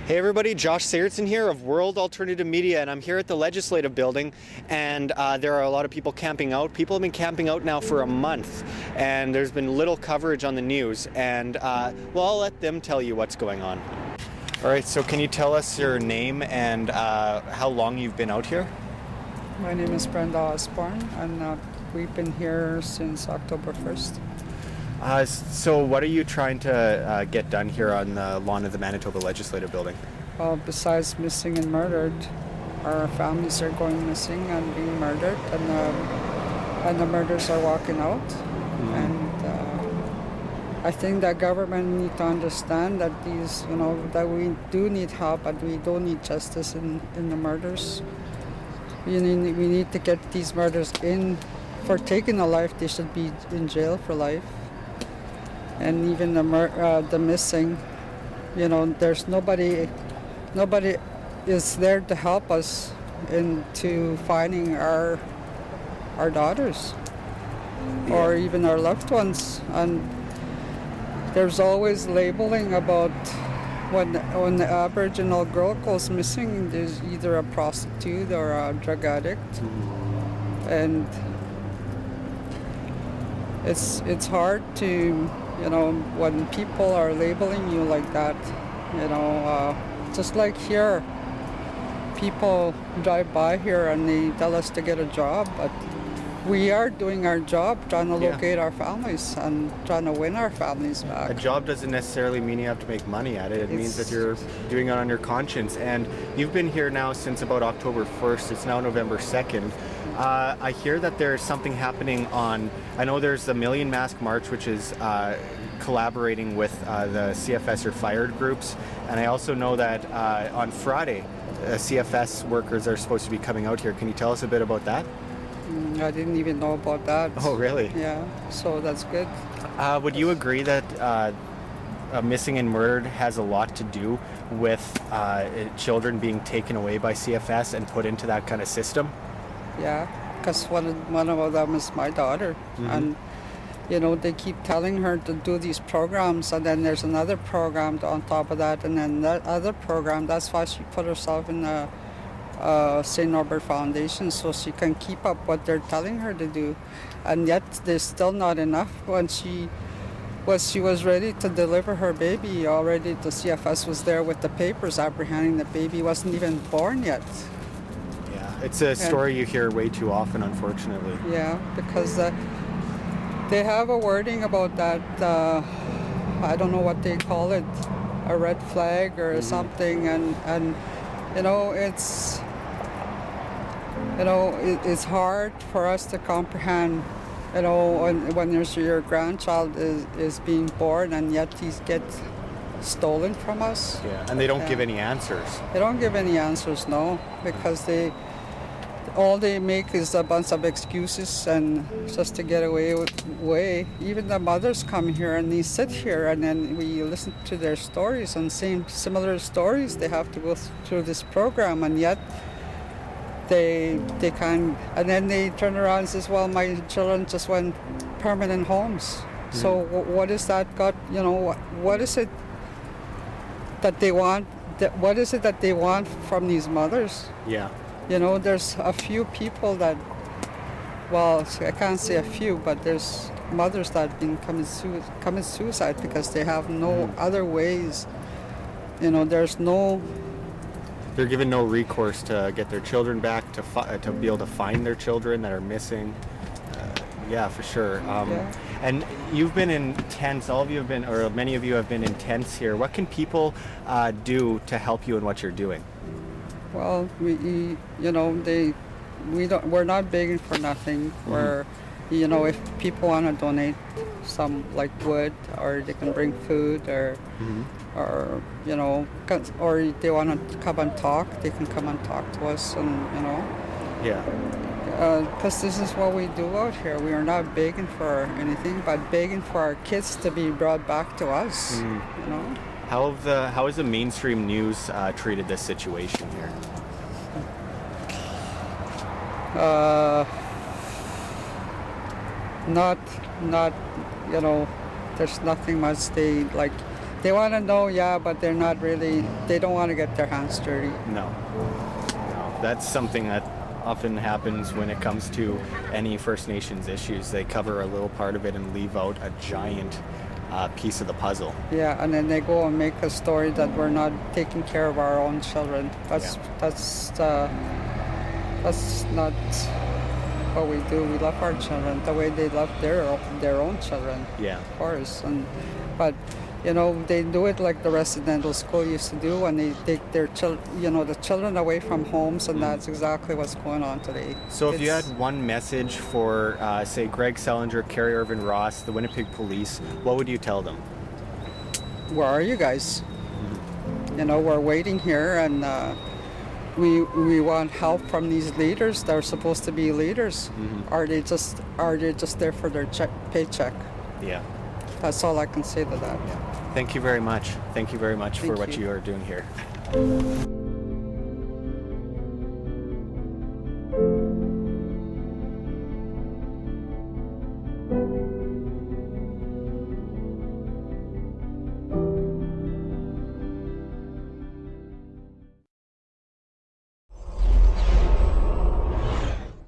Hey everybody, Josh Sigurdson here of World Alternative Media, and I'm here at the Legislative Building, and there are a lot of people camping out. People have been camping out now for a month, and there's been little coverage on the news, and well, I'll let them tell you what's going on. All right, so can you tell us your name and how long you've been out here? My name is Brenda Osborne, and we've been here since October 1st. So what are you trying to get done here on the lawn of the Manitoba Legislative Building? Well, besides missing and murdered, our families are going missing and being murdered, and the murders are walking out. Mm-hmm. And I think that government need to understand that that we do need help, and we don't need justice in the murders. We need to get these murders in. For taking a life, they should be in jail for life. And even the missing, there's nobody is there to help us into finding our daughters, or even our loved ones. And there's always labeling about when the Aboriginal girl goes missing, there's either a prostitute or a drug addict, and it's hard to. When people are labeling you like that, just like here, people drive by here and they tell us to get a job, but we are doing our job, trying to locate our families and trying to win our families back. A job doesn't necessarily mean you have to make money at it. It means that you're doing it on your conscience. And you've been here now since about October 1st. It's now November 2nd. I hear that there's something happening I know there's the Million Mask March, which is collaborating with the CFS or fired groups. And I also know that on Friday, CFS workers are supposed to be coming out here. Can you tell us a bit about that? I didn't even know about that. Oh, really? Yeah, so that's good. Would you agree that missing and murdered has a lot to do with children being taken away by CFS and put into that kind of system? Yeah, because one of them is my daughter. Mm-hmm. And they keep telling her to do these programs, and then there's another program on top of that, and then that other program. That's why she put herself in the St. Norbert Foundation, so she can keep up what they're telling her to do. And yet there's still not enough. When she was ready to deliver her baby, already the CFS was there with the papers apprehending the baby. Wasn't even born yet. It's a story you hear way too often, unfortunately. Yeah, because they have a wording about that, I don't know what they call it, a red flag or something, and it's hard for us to comprehend, when your grandchild is being born and yet he gets stolen from us. Yeah, and they don't give any answers. They don't give any answers, no, because all they make is a bunch of excuses and just to get away. Even the mothers come here and they sit here, and then we listen to their stories, and similar stories. They have to go through this program, and yet they can't. And then they turn around and says, "Well, my children just went permanent homes." Mm-hmm. So what is that got? What is it that they want? What is it that they want from these mothers? Yeah. There's a few people that, well, I can't say a few, but there's mothers that have been committing suicide because they have no other ways. There's no... They're given no recourse to get their children back, to be able to find their children that are missing. Yeah, for sure. And you've been in tents, all of you have been, or many of you have been in tents here. What can people do to help you in what you're doing? Well, we're not begging for nothing. We're, if people want to donate some like wood, or they can bring food, or or they want to come and talk, they can come and talk to us, and Yeah. Because this is what we do out here. We are not begging for anything, but begging for our kids to be brought back to us. How has the mainstream news treated this situation here? Not, there's nothing much. They want to know, yeah, but they're not really. They don't want to get their hands dirty. No. That's something that often happens when it comes to any First Nations issues. They cover a little part of it and leave out a giant piece of the puzzle. Yeah, and then they go and make a story that we're not taking care of our own children. That's not what we do. We love our children the way they love their own children. Yeah. Of course, but you know, they do it like the residential school used to do, when they take their the children away from homes, and that's exactly what's going on today. So if you had one message for, say, Greg Selinger, Carrie Irvin-Ross, the Winnipeg Police, what would you tell them? Where are you guys? You know, we're waiting here, and we want help from these leaders that are supposed to be leaders. Are they just there for their paycheck? Yeah. That's all I can say to that. Yeah. Thank you very much. Thank you very much for what you are doing here.